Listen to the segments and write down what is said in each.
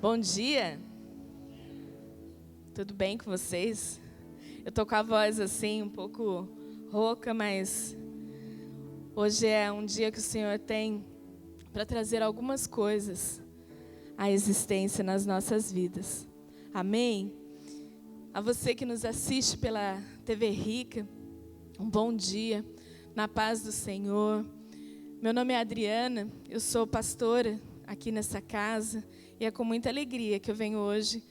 Bom dia. Tudo bem com vocês? Eu tô com a voz assim um pouco rouca, mas hoje é um dia que o Senhor tem para trazer algumas coisas à existência nas nossas vidas. Amém? A você que nos assiste pela TV Rica, um bom dia, na paz do Senhor. Meu nome é Adriana, eu sou pastora aqui nessa casa e é com muita alegria que eu venho hoje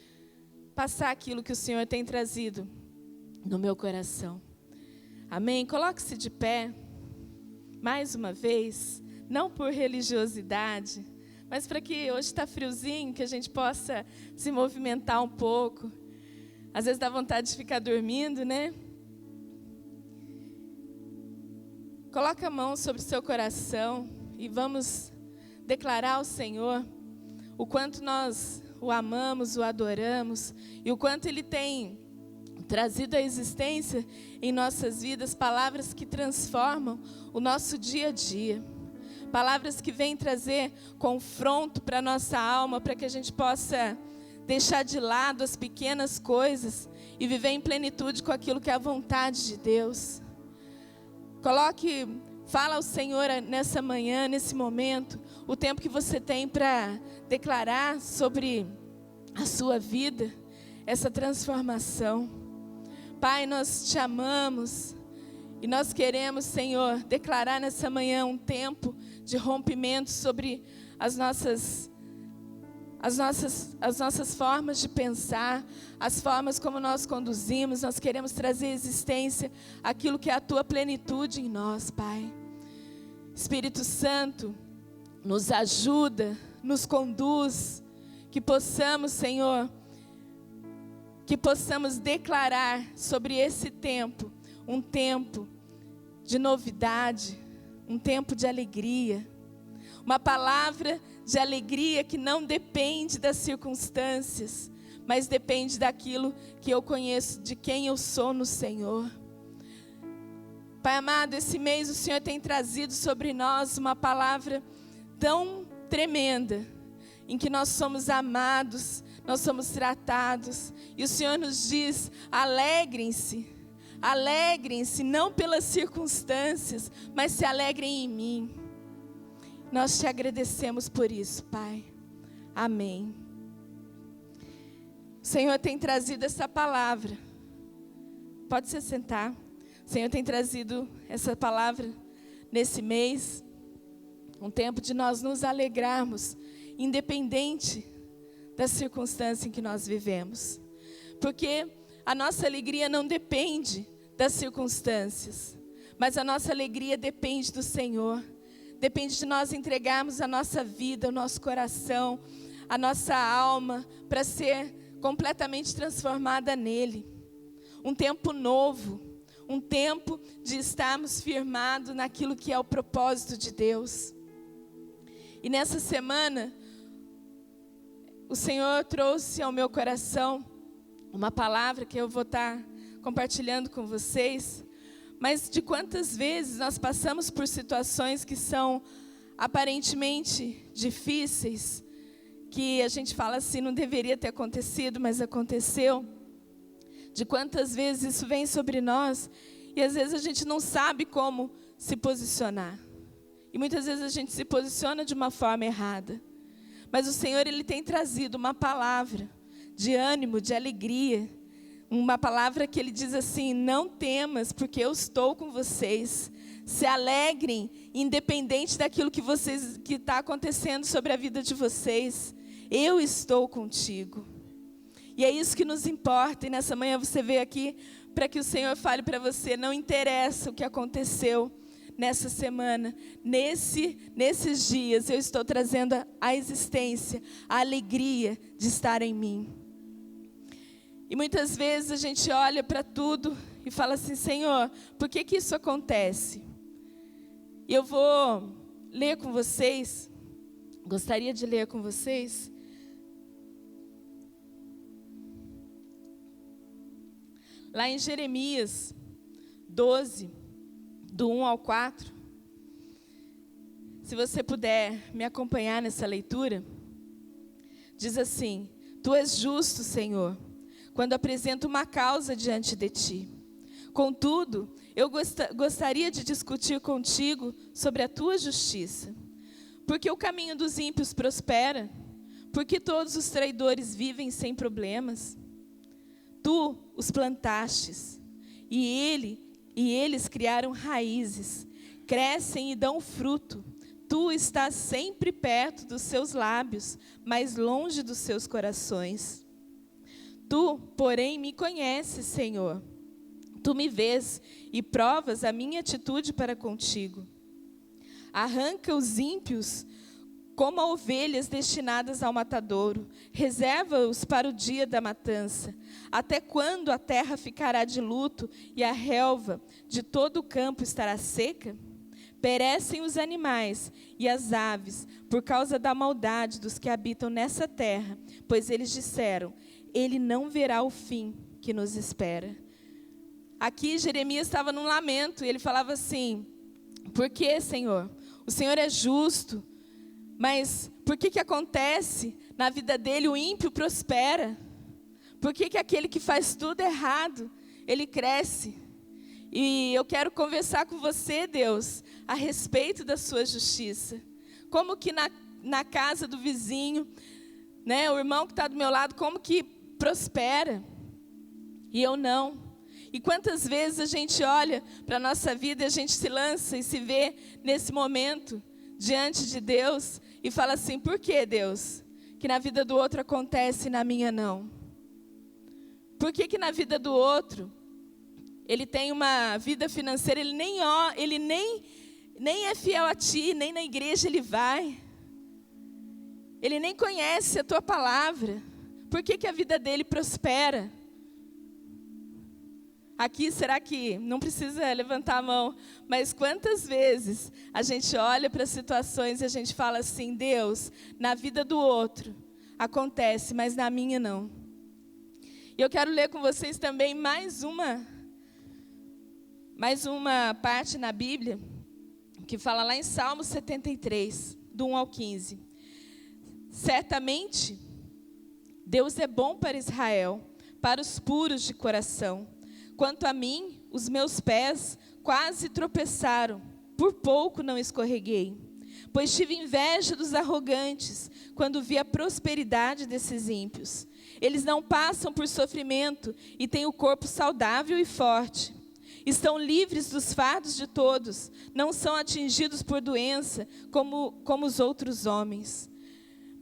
passar aquilo que o Senhor tem trazido no meu coração. Amém? Coloque-se de pé, mais uma vez, não por religiosidade, mas para que hoje está friozinho, que a gente possa se movimentar um pouco. Às vezes dá vontade de ficar dormindo, né? Coloca a mão sobre o seu coração e vamos declarar ao Senhor o quanto nós o amamos, o adoramos e o quanto Ele tem trazido à existência em nossas vidas palavras que transformam o nosso dia a dia. Palavras que vêm trazer confronto para a nossa alma, para que a gente possa deixar de lado as pequenas coisas e viver em plenitude com aquilo que é a vontade de Deus. Fala ao Senhor nessa manhã, nesse momento, o tempo que você tem para declarar sobre a sua vida, essa transformação. Pai, nós te amamos e nós queremos, Senhor, declarar nessa manhã um tempo de rompimento sobre as nossas formas de pensar, as formas como nós conduzimos. Nós queremos trazer à existência aquilo que é a tua plenitude em nós, Pai. Espírito Santo, nos ajuda, nos conduz, que possamos, Senhor, que possamos declarar sobre esse tempo, um tempo de novidade, um tempo de alegria, uma palavra de alegria que não depende das circunstâncias, mas depende daquilo que eu conheço, de quem eu sou no Senhor. Pai amado, esse mês o Senhor tem trazido sobre nós uma palavra tão tremenda, em que nós somos amados, nós somos tratados, e o Senhor nos diz: alegrem-se, alegrem-se, não pelas circunstâncias, mas se alegrem em mim. Nós te agradecemos por isso, Pai. Amém. O Senhor tem trazido essa palavra. Pode se sentar. O Senhor tem trazido essa palavra nesse mês. Um tempo de nós nos alegrarmos, independente da circunstância em que nós vivemos. Porque a nossa alegria não depende das circunstâncias, mas a nossa alegria depende do Senhor. Depende de nós entregarmos a nossa vida, o nosso coração, a nossa alma, para ser completamente transformada nele. Um tempo novo, um tempo de estarmos firmados naquilo que é o propósito de Deus. E nessa semana, o Senhor trouxe ao meu coração uma palavra que eu vou estar compartilhando com vocês. Mas de quantas vezes nós passamos por situações que são aparentemente difíceis, que a gente fala assim, não deveria ter acontecido, mas aconteceu. De quantas vezes isso vem sobre nós e às vezes a gente não sabe como se posicionar. E muitas vezes a gente se posiciona de uma forma errada. Mas o Senhor, Ele tem trazido uma palavra de ânimo, de alegria. Uma palavra que Ele diz assim: não temas, porque eu estou com vocês. Se alegrem, independente daquilo que está acontecendo sobre a vida de vocês. Eu estou contigo. E é isso que nos importa. E nessa manhã você veio aqui para que o Senhor fale para você: não interessa o que aconteceu nessa semana, nesses dias, eu estou trazendo à existência a alegria de estar em mim. E muitas vezes a gente olha para tudo e fala assim: Senhor, por que isso acontece? E eu vou ler com vocês, gostaria de ler com vocês, lá em Jeremias 12, do 1 ao 4. Se você puder me acompanhar nessa leitura. Diz assim: Tu és justo, Senhor, quando apresento uma causa diante de ti. Contudo, eu gostaria de discutir contigo sobre a tua justiça. Porque o caminho dos ímpios prospera? Porque todos os traidores vivem sem problemas? Tu os plantastes, e eles criaram raízes, crescem e dão fruto. Tu estás sempre perto dos seus lábios, mas longe dos seus corações. Tu, porém, me conheces, Senhor. Tu me vês e provas a minha atitude para contigo. Arranca os ímpios como a ovelhas destinadas ao matadouro. Reserva-os para o dia da matança. Até quando a terra ficará de luto e a relva de todo o campo estará seca? Perecem os animais e as aves por causa da maldade dos que habitam nessa terra, pois eles disseram: ele não verá o fim que nos espera. Aqui Jeremias estava num lamento e ele falava assim: por que, Senhor? O Senhor é justo, mas por que acontece na vida dele o ímpio prospera? Por que aquele que faz tudo errado, ele cresce? E eu quero conversar com você, Deus, a respeito da sua justiça. Como que na casa do vizinho, né, o irmão que está do meu lado, como que prospera? E eu não. E quantas vezes a gente olha para a nossa vida e a gente se lança e se vê nesse momento diante de Deus e fala assim: por que, Deus, que na vida do outro acontece e na minha não? Por que na vida do outro ele tem uma vida financeira, ele nem é fiel a ti, nem na igreja ele vai. Ele nem conhece a tua palavra. Por que a vida dele prospera? Aqui, será que não precisa levantar a mão, mas quantas vezes a gente olha para situações e a gente fala assim: Deus, na vida do outro acontece, mas na minha não. E eu quero ler com vocês também mais uma parte na Bíblia, que fala lá em Salmo 73, do 1 ao 15. Certamente, Deus é bom para Israel, para os puros de coração. Quanto a mim, os meus pés quase tropeçaram, por pouco não escorreguei. Pois tive inveja dos arrogantes, quando vi a prosperidade desses ímpios. Eles não passam por sofrimento e têm o corpo saudável e forte. Estão livres dos fardos de todos, não são atingidos por doença como os outros homens.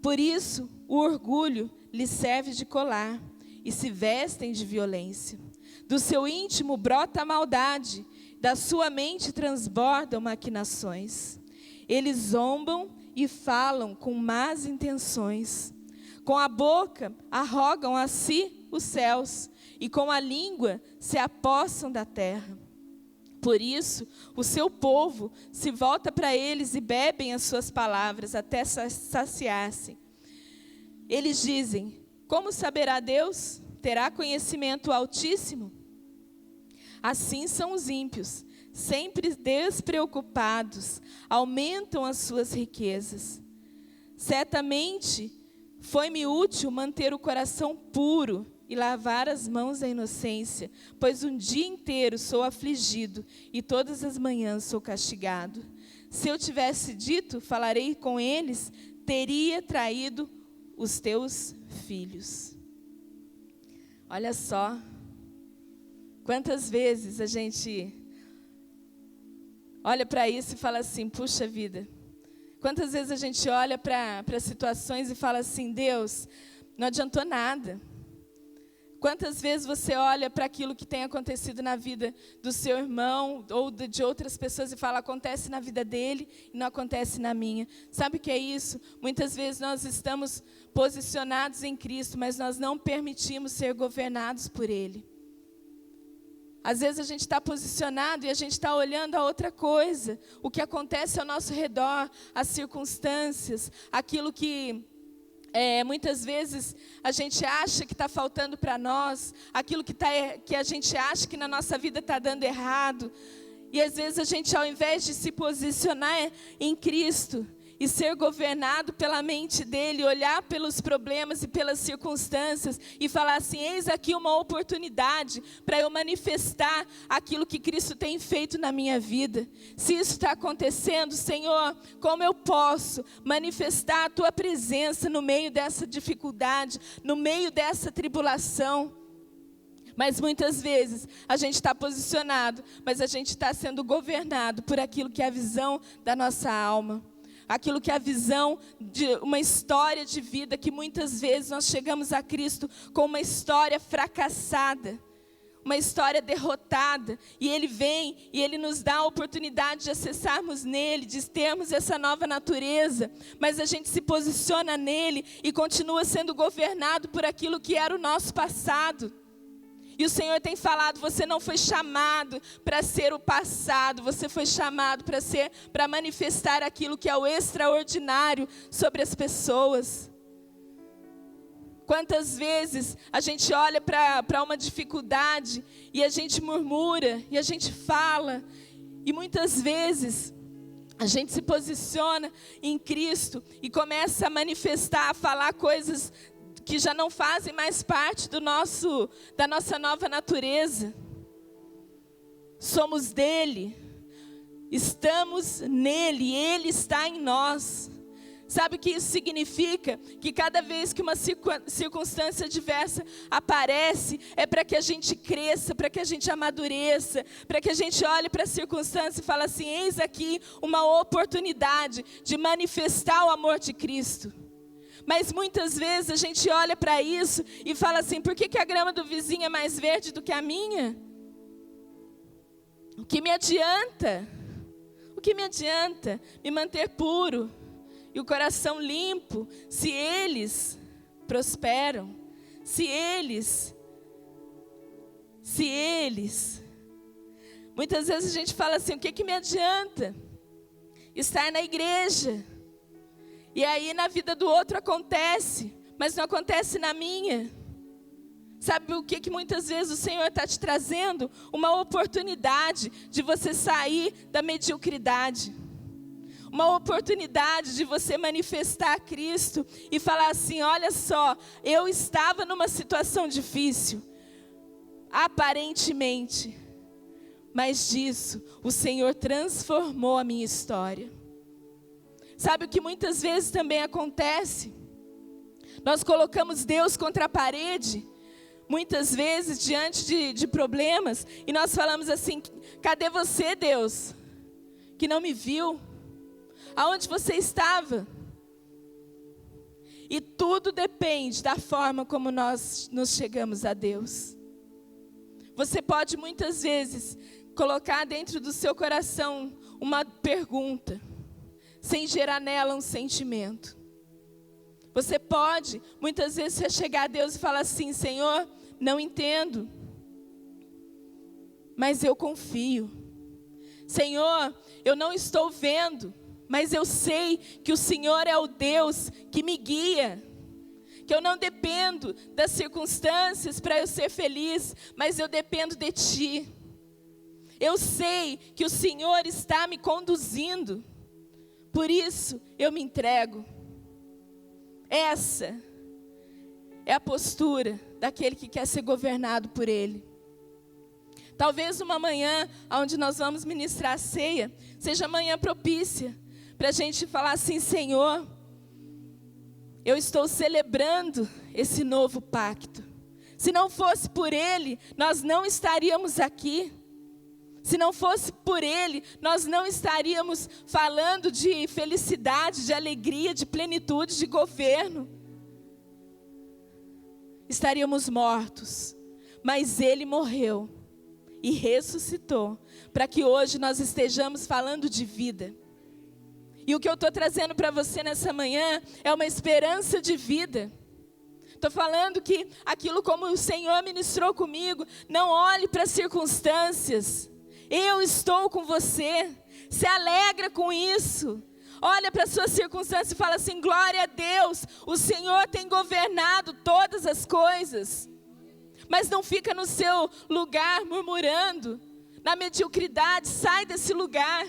Por isso, o orgulho lhes serve de colar e se vestem de violência. Do seu íntimo brota a maldade, da sua mente transbordam maquinações. Eles zombam e falam com más intenções. Com a boca arrogam a si os céus, e com a língua se apossam da terra. Por isso, o seu povo se volta para eles e bebem as suas palavras até saciar-se. Eles dizem: como saberá Deus? Terá conhecimento o Altíssimo? Assim são os ímpios, sempre despreocupados, aumentam as suas riquezas. Certamente foi-me útil manter o coração puro e lavar as mãos da inocência, pois um dia inteiro sou afligido e todas as manhãs sou castigado. Se eu tivesse dito, falarei com eles, teria traído os teus filhos. Olha só, quantas vezes a gente olha para isso e fala assim: puxa vida. Quantas vezes a gente olha para situações e fala assim: Deus, não adiantou nada. Quantas vezes você olha para aquilo que tem acontecido na vida do seu irmão ou de outras pessoas e fala: acontece na vida dele e não acontece na minha. Sabe o que é isso? Muitas vezes nós estamos posicionados em Cristo, mas nós não permitimos ser governados por Ele. Às vezes a gente está posicionado e a gente está olhando a outra coisa. O que acontece ao nosso redor, as circunstâncias, aquilo que muitas vezes a gente acha que está faltando para nós, aquilo que a gente acha que na nossa vida está dando errado. E às vezes a gente, ao invés de se posicionar em Cristo e ser governado pela mente dele, olhar pelos problemas e pelas circunstâncias e falar assim: eis aqui uma oportunidade para eu manifestar aquilo que Cristo tem feito na minha vida. Se isso está acontecendo, Senhor, como eu posso manifestar a tua presença no meio dessa dificuldade, no meio dessa tribulação? Mas muitas vezes a gente está posicionado, mas a gente está sendo governado por aquilo que é a visão da nossa alma. Aquilo que é a visão de uma história de vida, que muitas vezes nós chegamos a Cristo com uma história fracassada, uma história derrotada. E Ele vem e Ele nos dá a oportunidade de acessarmos nele, de termos essa nova natureza. Mas a gente se posiciona nele e continua sendo governado por aquilo que era o nosso passado. E o Senhor tem falado: você não foi chamado para ser o passado, você foi chamado para manifestar aquilo que é o extraordinário sobre as pessoas. Quantas vezes a gente olha para uma dificuldade e a gente murmura, e a gente fala, e muitas vezes a gente se posiciona em Cristo e começa a manifestar, a falar coisas que já não fazem mais parte da nossa nova natureza. Somos dele, estamos nele, ele está em nós. Sabe o que isso significa? Que cada vez que uma circunstância adversa aparece, é para que a gente cresça, para que a gente amadureça, para que a gente olhe para a circunstância e fale assim: eis aqui uma oportunidade de manifestar o amor de Cristo. Mas muitas vezes a gente olha para isso e fala assim: por que a grama do vizinho é mais verde do que a minha? O que me adianta? O que me adianta me manter puro e o coração limpo, se eles prosperam, se eles. Muitas vezes a gente fala assim: o que me adianta estar na igreja? E aí na vida do outro acontece, mas não acontece na minha. Sabe o que muitas vezes o Senhor está te trazendo? Uma oportunidade de você sair da mediocridade. Uma oportunidade de você manifestar Cristo e falar assim: olha só, eu estava numa situação difícil, aparentemente, mas disso o Senhor transformou a minha história. Sabe o que muitas vezes também acontece? Nós colocamos Deus contra a parede, muitas vezes diante de problemas, e nós falamos assim: cadê você, Deus, que não me viu? Aonde você estava? E tudo depende da forma como nós nos chegamos a Deus. Você pode muitas vezes colocar dentro do seu coração uma pergunta, sem gerar nela um sentimento. Você pode muitas vezes chegar a Deus e falar assim: Senhor, não entendo, mas eu confio. Senhor, eu não estou vendo, mas eu sei que o Senhor é o Deus que me guia. Que eu não dependo das circunstâncias para eu ser feliz, mas eu dependo de Ti. Eu sei que o Senhor está me conduzindo. Por isso, eu me entrego. Essa é a postura daquele que quer ser governado por Ele. Talvez uma manhã, onde nós vamos ministrar a ceia, seja manhã propícia, para a gente falar assim: Senhor, eu estou celebrando esse novo pacto. Se não fosse por Ele, nós não estaríamos aqui. Se não fosse por Ele, nós não estaríamos falando de felicidade, de alegria, de plenitude, de governo. Estaríamos mortos. Mas Ele morreu e ressuscitou, para que hoje nós estejamos falando de vida. E o que eu estou trazendo para você nessa manhã é uma esperança de vida. Estou falando que aquilo como o Senhor ministrou comigo, não olhe para as circunstâncias. Eu estou com você, se alegra com isso. Olha para a sua circunstância e fala assim: glória a Deus, o Senhor tem governado todas as coisas. Mas não fica no seu lugar murmurando, na mediocridade, sai desse lugar.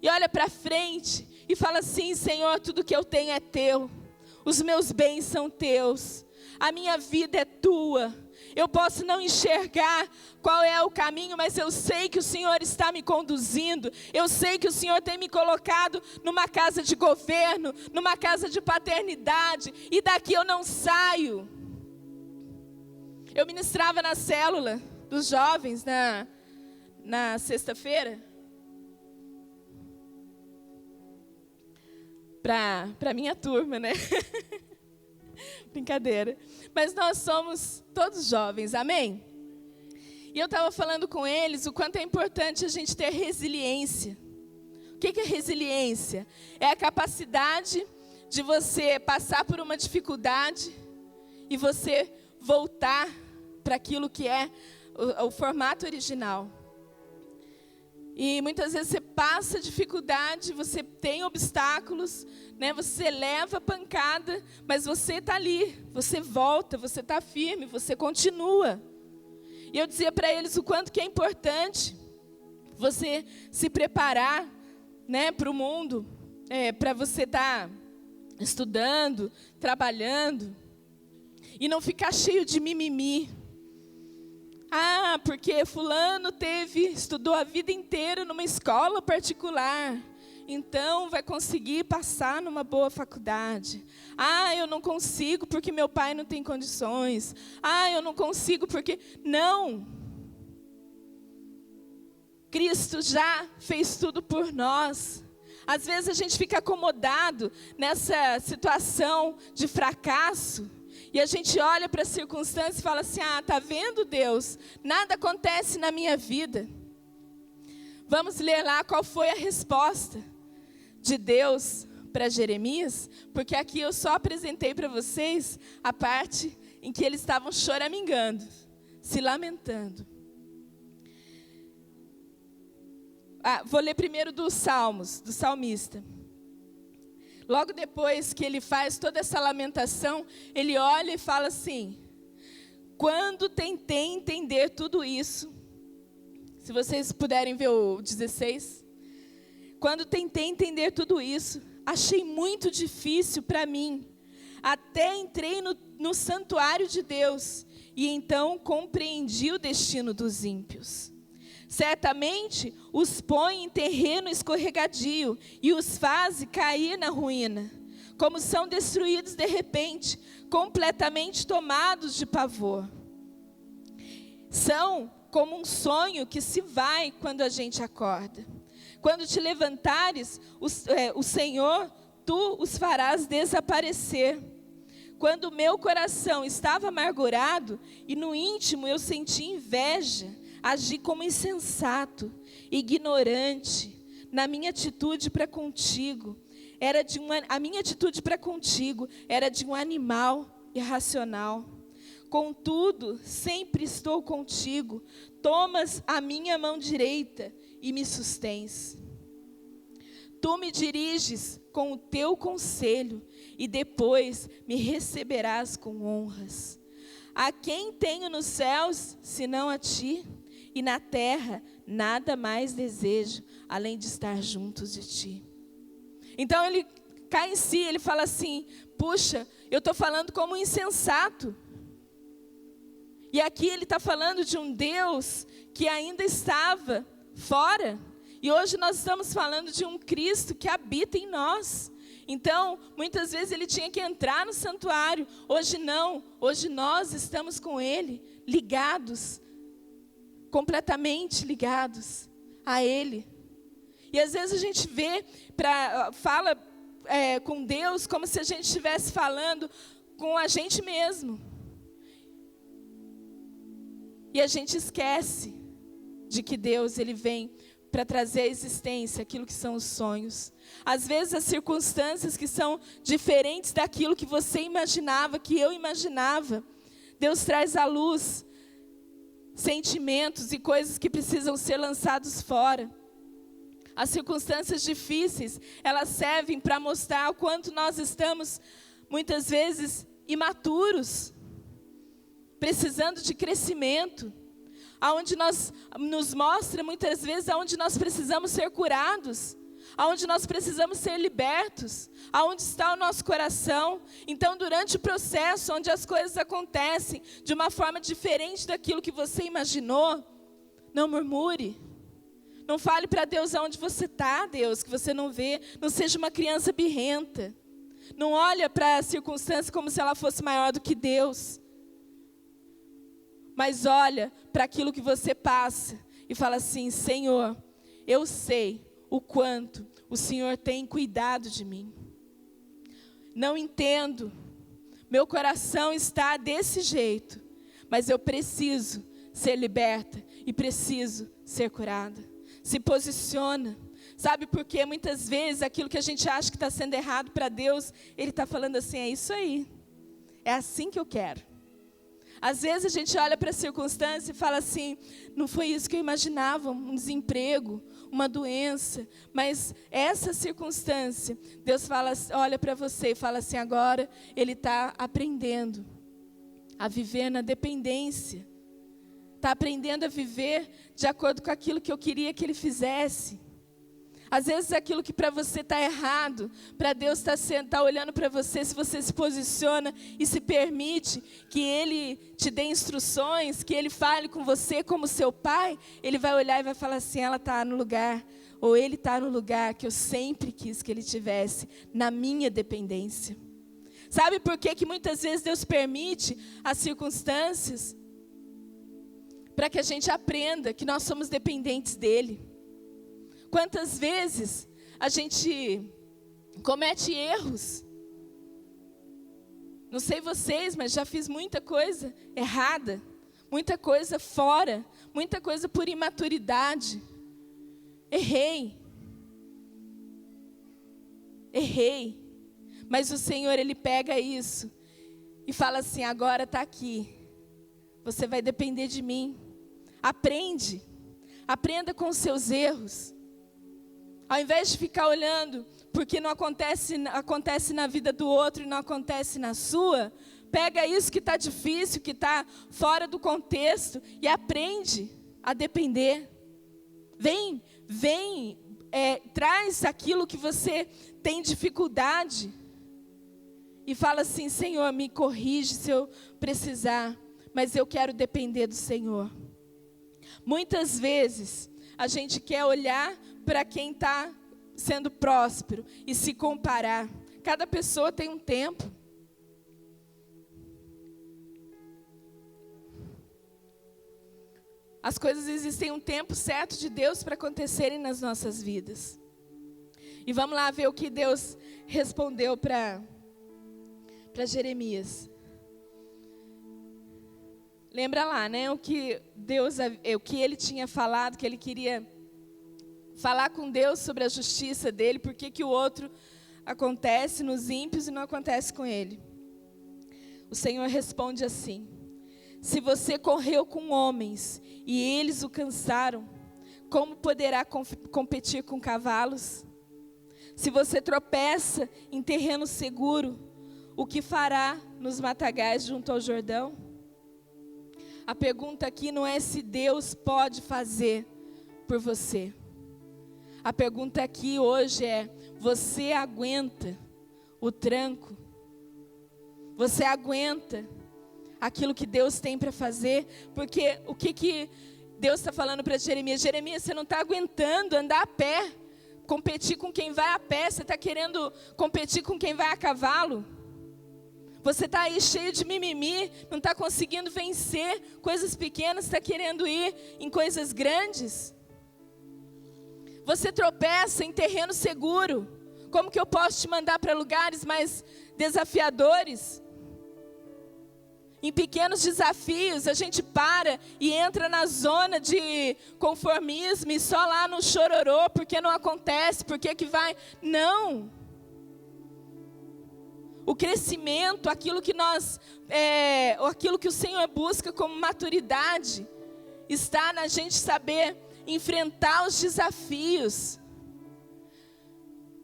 E olha para frente e fala assim: Senhor, tudo que eu tenho é teu, os meus bens são teus, a minha vida é tua. Eu posso não enxergar qual é o caminho, mas eu sei que o Senhor está me conduzindo. Eu sei que o Senhor tem me colocado numa casa de governo, numa casa de paternidade, e daqui eu não saio. Eu ministrava na célula dos jovens na sexta-feira, para minha turma, né? Brincadeira. Mas nós somos todos jovens, amém? E eu estava falando com eles o quanto é importante a gente ter resiliência. O que é resiliência? É a capacidade de você passar por uma dificuldade e você voltar para aquilo que é o formato original. E muitas vezes você passa dificuldade, você tem obstáculos, né? Você leva pancada, mas você está ali, você volta, você está firme, você continua. E eu dizia para eles o quanto que é importante você se preparar, né, para o mundo, para você estar estudando, trabalhando, e não ficar cheio de mimimi. Ah, porque fulano estudou a vida inteira numa escola particular, então vai conseguir passar numa boa faculdade. Ah, eu não consigo porque meu pai não tem condições. Ah, eu não consigo porque... Não! Cristo já fez tudo por nós. Às vezes a gente fica acomodado nessa situação de fracasso, e a gente olha para as circunstâncias e fala assim: ah, tá vendo, Deus? Nada acontece na minha vida. Vamos ler lá qual foi a resposta de Deus para Jeremias, porque aqui eu só apresentei para vocês a parte em que eles estavam choramingando, se lamentando. Vou ler primeiro dos Salmos, do salmista. Logo depois que ele faz toda essa lamentação, ele olha e fala assim: quando tentei entender tudo isso, se vocês puderem ver o 16, quando tentei entender tudo isso, achei muito difícil para mim, até entrei no santuário de Deus, e então compreendi o destino dos ímpios. Certamente os põe em terreno escorregadio e os faz cair na ruína, como são destruídos de repente, completamente tomados de pavor. São como um sonho que se vai quando a gente acorda. Quando te levantares, o Senhor, tu os farás desaparecer. Quando o meu coração estava amargurado e no íntimo eu senti inveja, agi como insensato, ignorante. A minha atitude para contigo era de um animal irracional. Contudo, sempre estou contigo. Tomas a minha mão direita e me sustens. Tu me diriges com o teu conselho e depois me receberás com honras. A quem tenho nos céus, senão a ti? E na terra, nada mais desejo, além de estar juntos de ti. Então ele cai em si, ele fala assim: puxa, eu estou falando como um insensato. E aqui ele está falando de um Deus que ainda estava fora. E hoje nós estamos falando de um Cristo que habita em nós. Então, muitas vezes ele tinha que entrar no santuário. Hoje não, hoje nós estamos com ele, ligados, completamente ligados a ele. E às vezes a gente fala com Deus como se a gente estivesse falando com a gente mesmo. E a gente esquece de que Deus, ele vem para trazer à existência aquilo que são os sonhos. Às vezes as circunstâncias que são diferentes daquilo que você imaginava, que eu imaginava, Deus traz à luz sentimentos e coisas que precisam ser lançados fora. As circunstâncias difíceis, elas servem para mostrar o quanto nós estamos, muitas vezes, imaturos, precisando de crescimento, aonde nos mostra muitas vezes aonde nós precisamos ser curados, aonde nós precisamos ser libertos, aonde está o nosso coração. Então, durante o processo, onde as coisas acontecem de uma forma diferente daquilo que você imaginou, não murmure. Não fale para Deus aonde você está, Deus, que você não vê. Não seja uma criança birrenta. Não olha para a circunstância como se ela fosse maior do que Deus. Mas olha para aquilo que você passa e fala assim: Senhor, eu sei o quanto o Senhor tem cuidado de mim. Não entendo, meu coração está desse jeito, mas eu preciso ser liberta e preciso ser curada. Se posiciona. Sabe por quê? Muitas vezes aquilo que a gente acha que está sendo errado para Deus, Ele está falando assim: é isso aí, é assim que eu quero. Às vezes a gente olha para a circunstância e fala assim: não foi isso que eu imaginava, um desemprego, uma doença. Mas essa circunstância, Deus fala, olha para você e fala assim: agora Ele está aprendendo a viver na dependência. Está aprendendo a viver de acordo com aquilo que eu queria que Ele fizesse. Às vezes aquilo que para você está errado, para Deus está olhando para você, se você se posiciona e se permite que Ele te dê instruções, que Ele fale com você como seu pai, Ele vai olhar e vai falar assim: ela está no lugar, ou ele está no lugar que eu sempre quis que ele tivesse, na minha dependência. Sabe por que muitas vezes Deus permite as circunstâncias? Para que a gente aprenda que nós somos dependentes dEle. Quantas vezes a gente comete erros? Não sei vocês, mas já fiz muita coisa errada, muita coisa fora, muita coisa por imaturidade. Errei. Mas o Senhor, Ele pega isso e fala assim: agora está aqui, você vai depender de mim. Aprenda com os seus erros. Ao invés de ficar olhando porque não acontece na vida do outro e não acontece na sua, pega isso que está difícil, que está fora do contexto e aprende a depender. Traz aquilo que você tem dificuldade e fala assim: Senhor, me corrige se eu precisar, mas eu quero depender do Senhor. Muitas vezes a gente quer olhar para quem está sendo próspero e se comparar. Cada pessoa tem um tempo. As coisas existem um tempo certo de Deus para acontecerem nas nossas vidas. E vamos lá ver o que Deus respondeu para Jeremias. Lembra lá, né? O que ele tinha falado, que ele queria falar com Deus sobre a justiça dele, porque que o outro acontece nos ímpios e não acontece com ele. O Senhor responde assim: se você correu com homens e eles o cansaram, como poderá competir com cavalos? Se você tropeça em terreno seguro, o que fará nos matagais junto ao Jordão? A pergunta aqui não é se Deus pode fazer por você. A pergunta aqui hoje é: você aguenta o tranco? Você aguenta aquilo que Deus tem para fazer? Porque o que Deus está falando para Jeremias? Jeremias, você não está aguentando andar a pé, competir com quem vai a pé. Você está querendo competir com quem vai a cavalo? Você está aí cheio de mimimi, não está conseguindo vencer coisas pequenas, está querendo ir em coisas grandes? Você tropeça em terreno seguro. Como que eu posso te mandar para lugares mais desafiadores? Em pequenos desafios, a gente para e entra na zona de conformismo e só lá no chororô, porque não acontece, porque que vai... Não! O crescimento, aquilo que o Senhor busca como maturidade, está na gente saber enfrentar os desafios.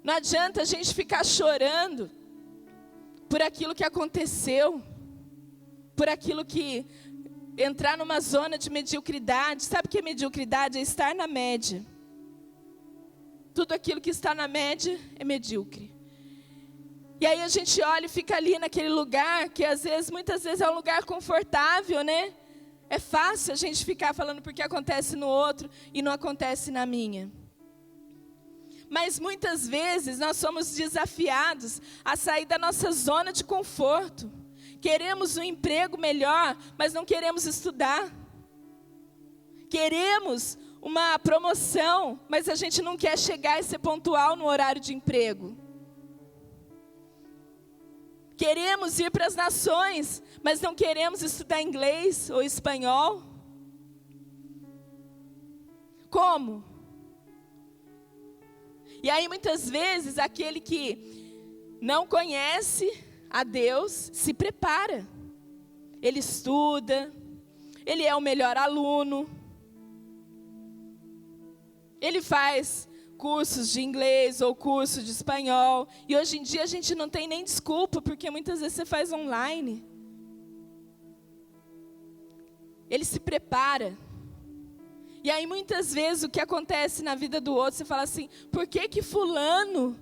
Não adianta a gente ficar chorando por aquilo que aconteceu, por aquilo que entrar numa zona de mediocridade. Sabe o que é mediocridade? É estar na média. Tudo aquilo que está na média é medíocre. E aí a gente olha e fica ali naquele lugar que muitas vezes é um lugar confortável, né? É fácil a gente ficar falando porque acontece no outro e não acontece na minha. Mas muitas vezes nós somos desafiados a sair da nossa zona de conforto. Queremos um emprego melhor, mas não queremos estudar. Queremos uma promoção, mas a gente não quer chegar e ser pontual no horário de emprego. Queremos ir para as nações, mas não queremos estudar inglês ou espanhol. Como? E aí muitas vezes aquele que não conhece a Deus se prepara. Ele estuda, ele é o melhor aluno, ele faz cursos de inglês ou curso de espanhol. E hoje em dia a gente não tem nem desculpa, porque muitas vezes você faz online. Ele se prepara. E aí muitas vezes o que acontece na vida do outro, você fala assim, por que fulano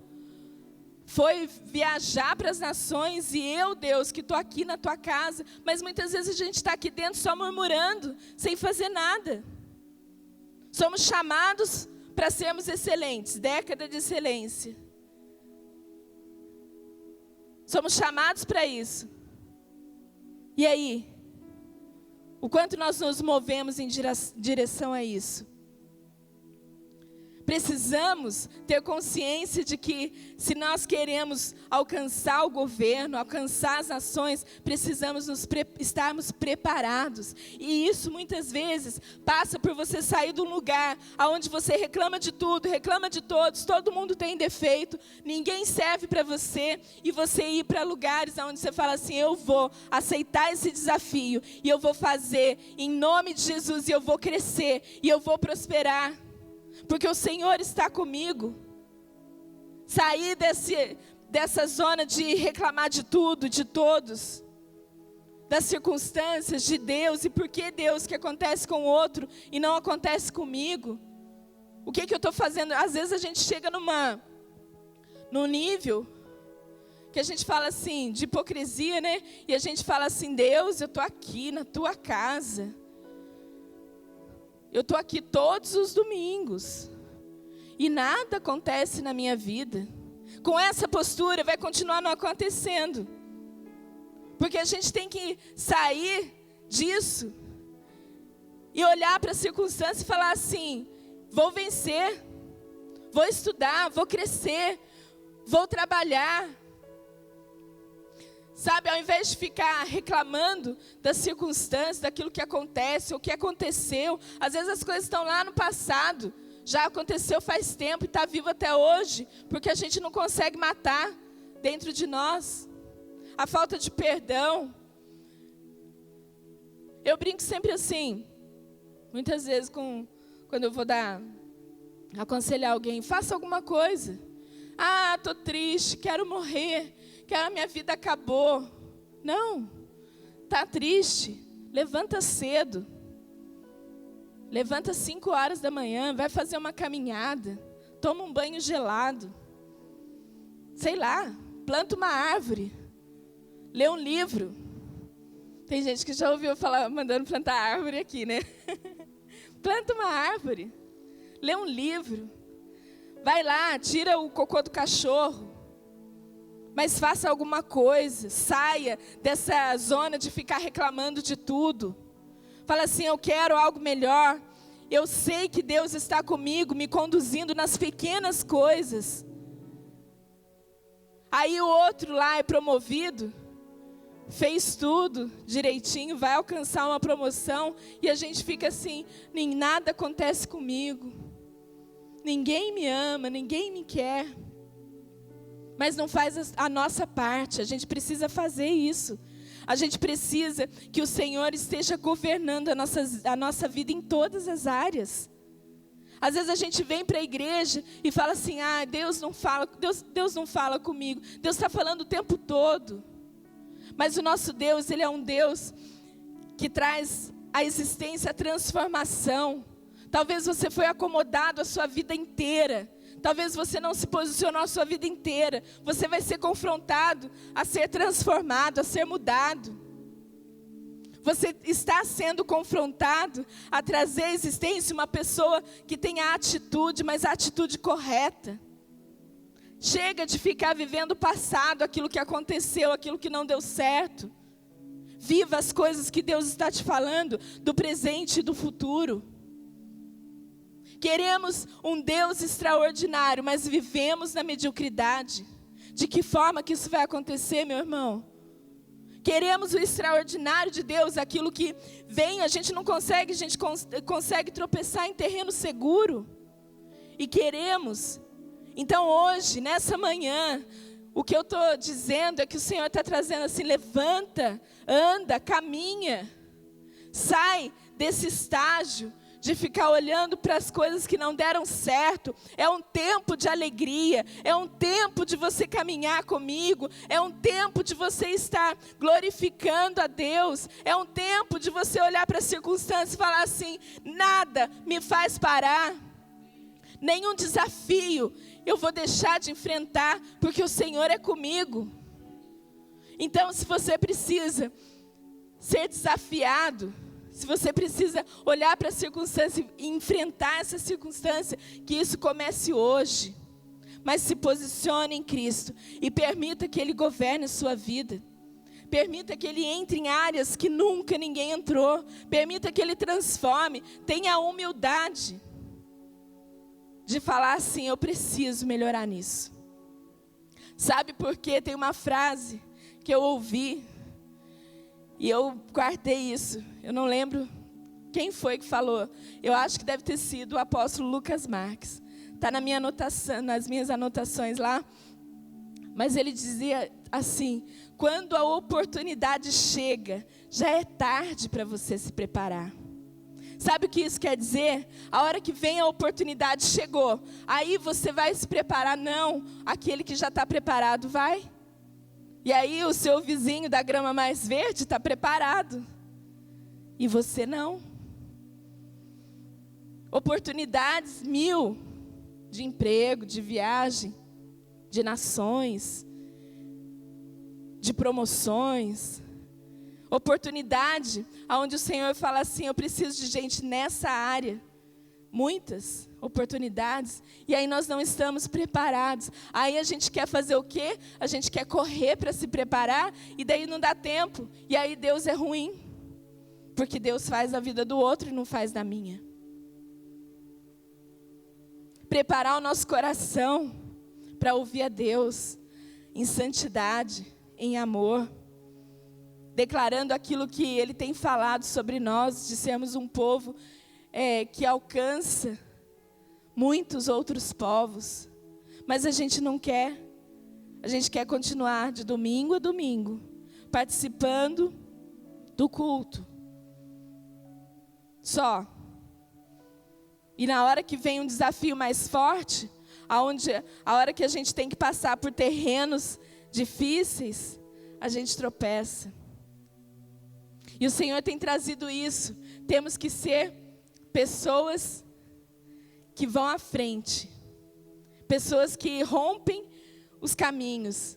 foi viajar para as nações e eu, Deus, que estou aqui na tua casa? Mas muitas vezes a gente está aqui dentro só murmurando, sem fazer nada. Somos chamados para sermos excelentes, década de excelência. Somos chamados para isso. E aí? O quanto nós nos movemos em direção a isso? Precisamos ter consciência de que se nós queremos alcançar o governo, alcançar as nações, precisamos estarmos preparados. E isso muitas vezes passa por você sair de um lugar onde você reclama de tudo, reclama de todos, todo mundo tem defeito, ninguém serve para você, e você ir para lugares onde você fala assim, eu vou aceitar esse desafio, e eu vou fazer em nome de Jesus, e eu vou crescer, e eu vou prosperar. Porque o Senhor está comigo. Sair dessa zona de reclamar de tudo, de todos, das circunstâncias, de Deus, e por que Deus que acontece com o outro e não acontece comigo? O que eu estou fazendo? Às vezes a gente chega num nível que a gente fala assim, de hipocrisia, né? E a gente fala assim, Deus, eu estou aqui na tua casa. Eu estou aqui todos os domingos. E nada acontece na minha vida. Com essa postura vai continuar não acontecendo. Porque a gente tem que sair disso. E olhar para a circunstância e falar assim, vou vencer. Vou estudar, vou crescer. Vou trabalhar. Sabe, ao invés de ficar reclamando das circunstâncias, daquilo que acontece, ou que aconteceu, às vezes as coisas estão lá no passado, já aconteceu faz tempo e está vivo até hoje, porque a gente não consegue matar dentro de nós. A falta de perdão. Eu brinco sempre assim, muitas vezes quando eu vou aconselhar alguém, faça alguma coisa. Ah, estou triste, quero morrer. Que a minha vida acabou. Não, está triste, levanta cedo. Levanta 5 horas da manhã, vai fazer uma caminhada, toma um banho gelado. Sei lá, planta uma árvore, lê um livro. Tem gente que já ouviu falar, mandando plantar árvore aqui, né? Planta uma árvore, lê um livro. Vai lá, tira o cocô do cachorro. Mas faça alguma coisa, saia dessa zona de ficar reclamando de tudo. Fala assim, eu quero algo melhor. Eu sei que Deus está comigo, me conduzindo nas pequenas coisas. Aí o outro lá é promovido, fez tudo direitinho, vai alcançar uma promoção. E a gente fica assim, nem nada acontece comigo. Ninguém me ama, ninguém me quer. Mas não faz a nossa parte, a gente precisa fazer isso. A gente precisa que o Senhor esteja governando a nossa vida em todas as áreas. Às vezes a gente vem para a igreja e fala assim, Deus não fala comigo. Deus está falando o tempo todo. Mas o nosso Deus, Ele é um Deus que traz à existência a transformação. Talvez você foi acomodado a sua vida inteira, Talvez você não se posicionou a sua vida inteira. Você vai ser confrontado a ser transformado, a ser mudado. Você está sendo confrontado a trazer à existência uma pessoa que tenha a atitude, mas a atitude correta. Chega de ficar vivendo o passado, aquilo que aconteceu, aquilo que não deu certo. Viva as coisas que Deus está te falando, do presente e do futuro. Queremos um Deus extraordinário, mas vivemos na mediocridade. De que forma que isso vai acontecer, meu irmão? Queremos o extraordinário de Deus, aquilo que vem, a gente não consegue, a gente consegue tropeçar em terreno seguro. E queremos. Então hoje, nessa manhã, o que eu estou dizendo é que o Senhor está trazendo assim: levanta, anda, caminha. Sai desse estágio de ficar olhando para as coisas que não deram certo. É um tempo de alegria, é um tempo de você caminhar comigo, é um tempo de você estar glorificando a Deus, é um tempo de você olhar para as circunstâncias e falar assim: nada me faz parar, nenhum desafio eu vou deixar de enfrentar, porque o Senhor é comigo. Então, se você precisa ser desafiado, se você precisa olhar para a circunstância e enfrentar essa circunstância, que isso comece hoje. Mas se posicione em Cristo e permita que Ele governe a sua vida. Permita que Ele entre em áreas que nunca ninguém entrou. Permita que Ele transforme. Tenha a humildade de falar assim: eu preciso melhorar nisso. Sabe por quê? Tem uma frase que eu ouvi e eu guardei isso. Eu não lembro quem foi que falou. Eu acho que deve ter sido o apóstolo Lucas Marques. Está na minha anotação, nas minhas anotações lá. Mas ele dizia assim: quando a oportunidade chega, já é tarde para você se preparar. Sabe o que isso quer dizer? A hora que vem a oportunidade chegou. Aí você vai se preparar? Não, aquele que já está preparado vai. E aí o seu vizinho da grama mais verde está preparado. E você não. Oportunidades 1000 de emprego, de viagem, de nações, de promoções. Oportunidade onde o Senhor fala assim: eu preciso de gente nessa área. Muitas oportunidades. E aí nós não estamos preparados. Aí a gente quer fazer o quê? A gente quer correr para se preparar. E daí não dá tempo. E aí Deus é ruim. Porque Deus faz a vida do outro e não faz da minha. Preparar o nosso coração para ouvir a Deus em santidade, em amor. Declarando aquilo que Ele tem falado sobre nós, de sermos um povo que alcança muitos outros povos. Mas a gente não quer. A gente quer continuar de domingo a domingo, participando do culto. Só. E na hora que vem um desafio mais forte, a hora que a gente tem que passar por terrenos difíceis, a gente tropeça. E o Senhor tem trazido isso. Temos que ser pessoas que vão à frente. Pessoas que rompem os caminhos.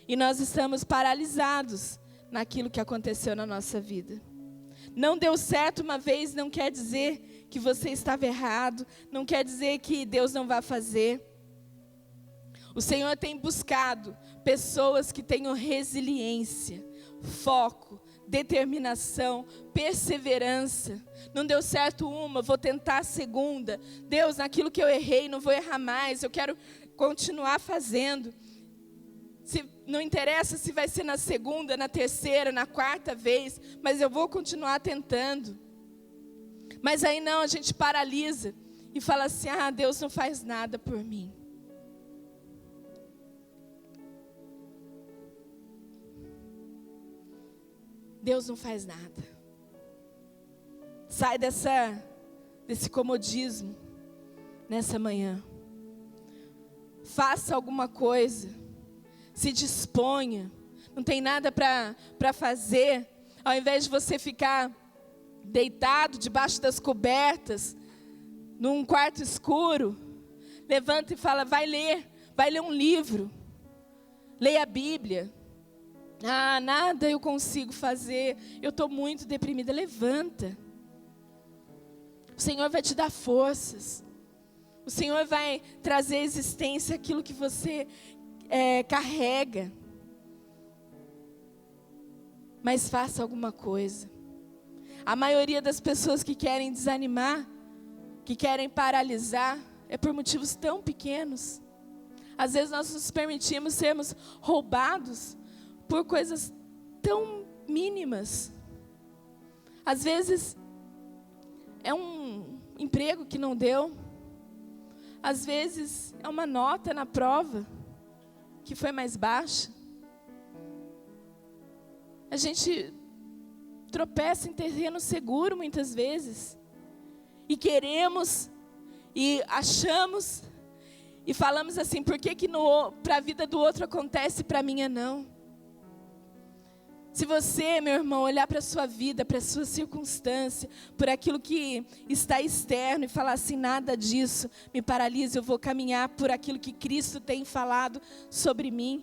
E nós estamos paralisados naquilo que aconteceu na nossa vida. Não deu certo uma vez, não quer dizer que você estava errado. Não quer dizer que Deus não vai fazer. O Senhor tem buscado pessoas que tenham resiliência, foco, determinação, perseverança. Não deu certo uma, vou tentar a segunda. Deus, naquilo que eu errei, não vou errar mais. Eu quero continuar fazendo. Não interessa se vai ser na segunda, na terceira, na quarta vez, mas eu vou continuar tentando. Mas aí não, a gente paralisa e fala assim: ah, Deus não faz nada por mim. Deus não faz nada. Sai desse comodismo nessa manhã. Faça alguma coisa. Se disponha. Não tem nada para fazer. Ao invés de você ficar deitado debaixo das cobertas, num quarto escuro, Levanta e fala, vai ler um livro. Leia a Bíblia. Ah, nada eu consigo fazer, eu estou muito deprimida. Levanta. O Senhor vai te dar forças. O Senhor vai trazer à existência aquilo que você carrega. Mas faça alguma coisa. A maioria das pessoas que querem desanimar, que querem paralisar, é por motivos tão pequenos. Às vezes nós nos permitimos sermos roubados por coisas tão mínimas. Às vezes é um emprego que não deu. Às vezes é uma nota na prova que foi mais baixa. A gente tropeça em terreno seguro muitas vezes. E queremos, e achamos, e falamos assim, por que para a vida do outro acontece e para a minha não? Se você, meu irmão, olhar para a sua vida, para a sua circunstância, por aquilo que está externo e falar assim, nada disso me paralisa, eu vou caminhar por aquilo que Cristo tem falado sobre mim.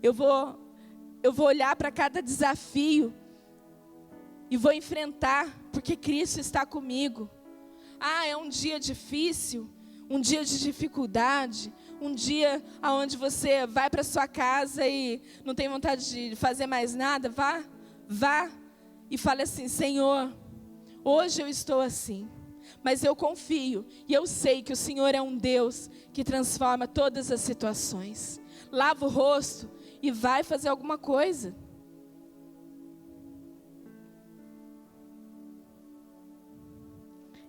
Eu vou olhar para cada desafio e vou enfrentar, porque Cristo está comigo. Ah, é um dia difícil, um dia de dificuldade, um dia onde você vai para sua casa e não tem vontade de fazer mais nada. Vá e fale assim, Senhor, hoje eu estou assim, mas eu confio e eu sei que o Senhor é um Deus que transforma todas as situações. Lava o rosto e vai fazer alguma coisa.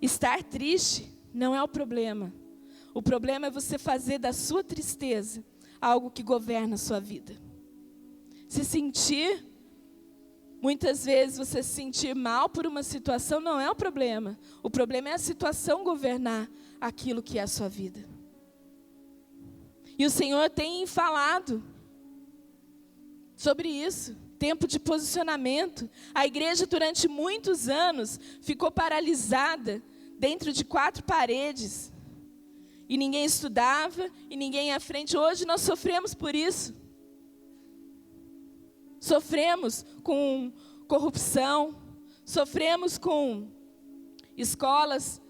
Estar triste não é o problema. O problema é você fazer da sua tristeza algo que governa a sua vida. Se sentir, muitas vezes você se sentir mal por uma situação não é o problema. O problema é a situação governar aquilo que é a sua vida. E o Senhor tem falado sobre isso. Tempo de posicionamento. A igreja durante muitos anos ficou paralisada dentro de 4 paredes. E ninguém estudava, e ninguém ia à frente. Hoje nós sofremos por isso. Sofremos com corrupção, sofremos com escolas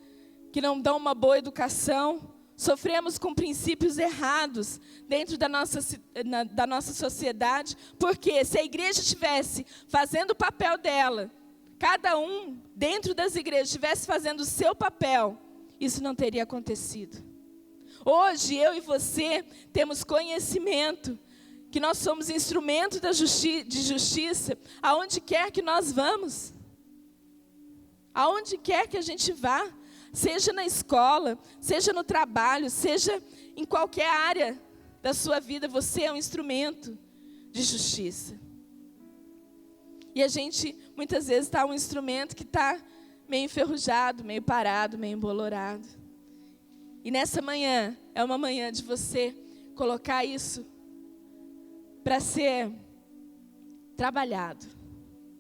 que não dão uma boa educação, sofremos com princípios errados dentro da nossa sociedade, porque se a igreja estivesse fazendo o papel dela, cada um dentro das igrejas estivesse fazendo o seu papel, isso não teria acontecido. Hoje eu e você temos conhecimento que nós somos instrumento de justiça aonde quer que nós vamos. Aonde quer que a gente vá, seja na escola, seja no trabalho, seja em qualquer área da sua vida, você é um instrumento de justiça. E a gente, muitas vezes, está um instrumento que está meio enferrujado, meio parado, meio embolorado. E nessa manhã, é uma manhã de você colocar isso para ser trabalhado,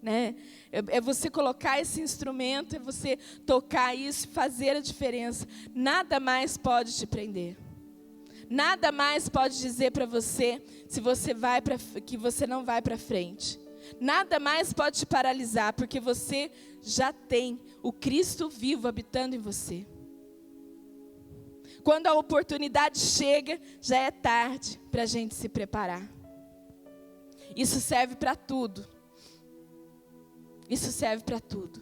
né? É você colocar esse instrumento, é você tocar isso, fazer a diferença. Nada mais pode te prender. Nada mais pode dizer para você se você que você não vai para frente. Nada mais pode te paralisar, porque você já tem o Cristo vivo habitando em você. Quando a oportunidade chega, já é tarde para a gente se preparar. Isso serve para tudo. Isso serve para tudo.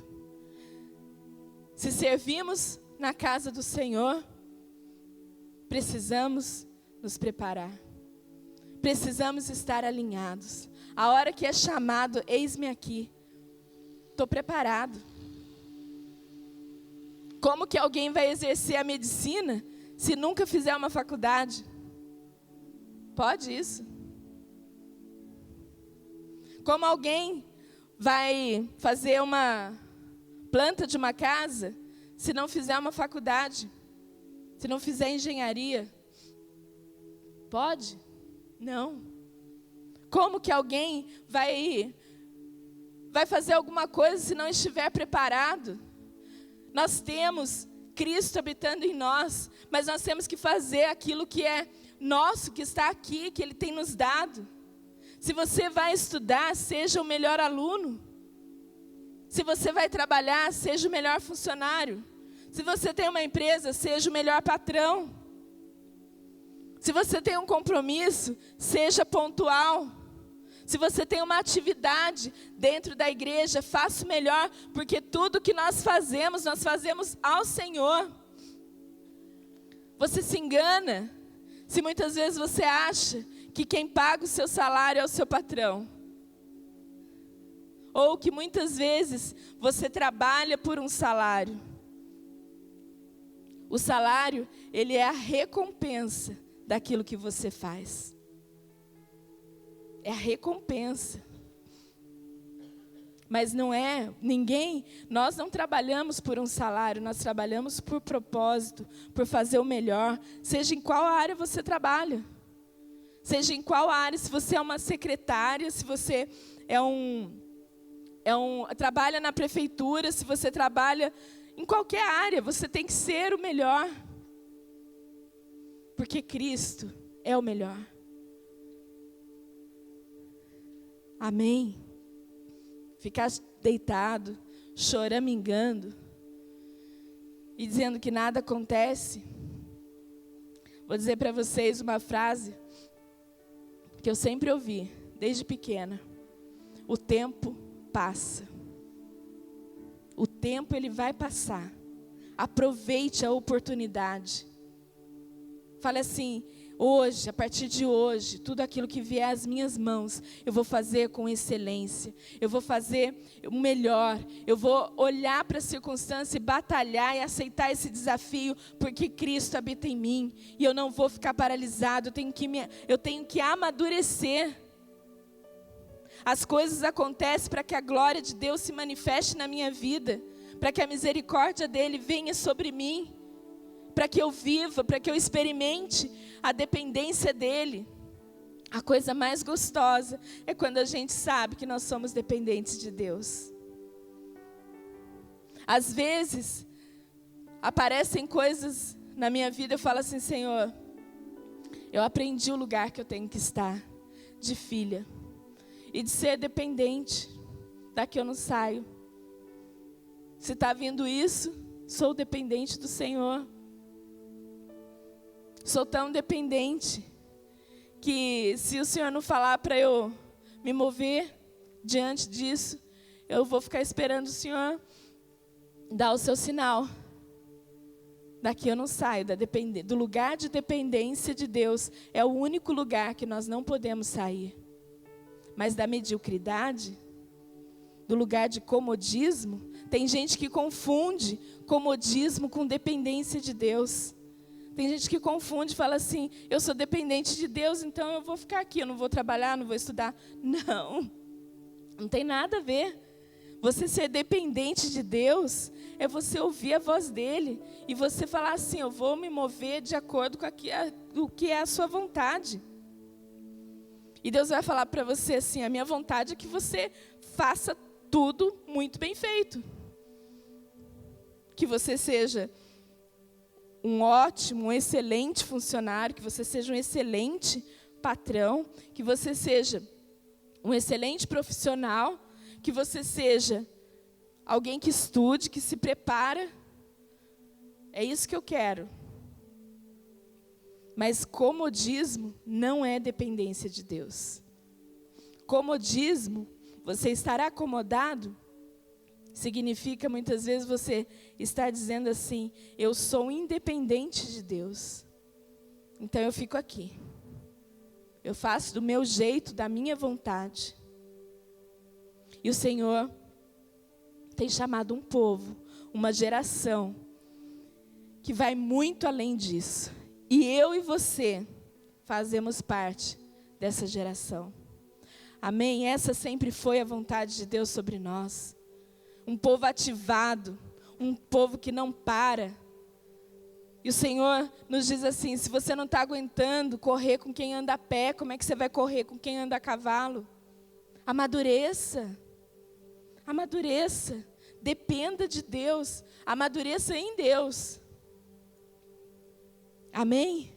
Se servimos na casa do Senhor, precisamos nos preparar. Precisamos estar alinhados. A hora que é chamado, eis-me aqui. Estou preparado. Como que alguém vai exercer a medicina se nunca fizer uma faculdade? Pode isso? Como alguém vai fazer uma planta de uma casa se não fizer uma faculdade? Se não fizer engenharia? Pode? Não. Como que alguém vai fazer alguma coisa se não estiver preparado? Nós temos Cristo habitando em nós, mas nós temos que fazer aquilo que é nosso, que está aqui, que Ele tem nos dado. Se você vai estudar, seja o melhor aluno. Se você vai trabalhar, seja o melhor funcionário. Se você tem uma empresa, seja o melhor patrão. Se você tem um compromisso, seja pontual. Se você tem uma atividade dentro da igreja, faça o melhor, porque tudo que nós fazemos ao Senhor. Você se engana se muitas vezes você acha que quem paga o seu salário é o seu patrão. Ou que muitas vezes você trabalha por um salário. O salário, ele é a recompensa daquilo que você faz. É a recompensa. Mas não é, nós não trabalhamos por um salário, nós trabalhamos por propósito, por fazer o melhor, seja em qual área você trabalha. Seja em qual área, se você é uma secretária, se você trabalha na prefeitura, se você trabalha em qualquer área, você tem que ser o melhor. Porque Cristo é o melhor. Amém? Ficar deitado, choramingando e dizendo que nada acontece. Vou dizer para vocês uma frase que eu sempre ouvi, desde pequena. O tempo passa. O tempo, ele vai passar. Aproveite a oportunidade. Fale assim: hoje, a partir de hoje, tudo aquilo que vier às minhas mãos, eu vou fazer com excelência. Eu vou fazer o melhor. Eu vou olhar para a circunstância e batalhar e aceitar esse desafio, porque Cristo habita em mim. E eu não vou ficar paralisado, eu tenho que amadurecer. As coisas acontecem para que a glória de Deus se manifeste na minha vida, para que a misericórdia dEle venha sobre mim, para que eu viva, para que eu experimente a dependência dEle. A coisa mais gostosa é quando a gente sabe que nós somos dependentes de Deus. Às vezes, aparecem coisas na minha vida, eu falo assim: Senhor, eu aprendi o lugar que eu tenho que estar, de filha. E de ser dependente, daqui eu não saio. Se está vindo isso, sou dependente do Senhor. Sou tão dependente que se o Senhor não falar para eu me mover diante disso, eu vou ficar esperando o Senhor dar o seu sinal. Daqui eu não saio, do lugar de dependência de Deus. É o único lugar que nós não podemos sair. Mas da mediocridade, do lugar de comodismo, tem gente que confunde comodismo com dependência de Deus. Tem gente que confunde e fala assim: eu sou dependente de Deus, então eu vou ficar aqui, eu não vou trabalhar, não vou estudar. Não tem nada a ver. Você ser dependente de Deus é você ouvir a voz dEle e você falar assim: eu vou me mover de acordo com o que é a sua vontade. E Deus vai falar para você assim: a minha vontade é que você faça tudo muito bem feito. Que você seja um ótimo, um excelente funcionário, que você seja um excelente patrão, que você seja um excelente profissional, que você seja alguém que estude, que se prepara. É isso que eu quero. Mas comodismo não é dependência de Deus. Comodismo, você estar acomodado, significa muitas vezes você estar dizendo assim: eu sou independente de Deus. Então eu fico aqui. Eu faço do meu jeito, da minha vontade. E o Senhor tem chamado um povo, uma geração, que vai muito além disso. E eu e você fazemos parte dessa geração. Amém? Essa sempre foi a vontade de Deus sobre nós. Um povo ativado, um povo que não para. E o Senhor nos diz assim: se você não está aguentando correr com quem anda a pé, como é que você vai correr com quem anda a cavalo? Amadureça. Amadureça. Dependa de Deus. Amadureça em Deus. Amém?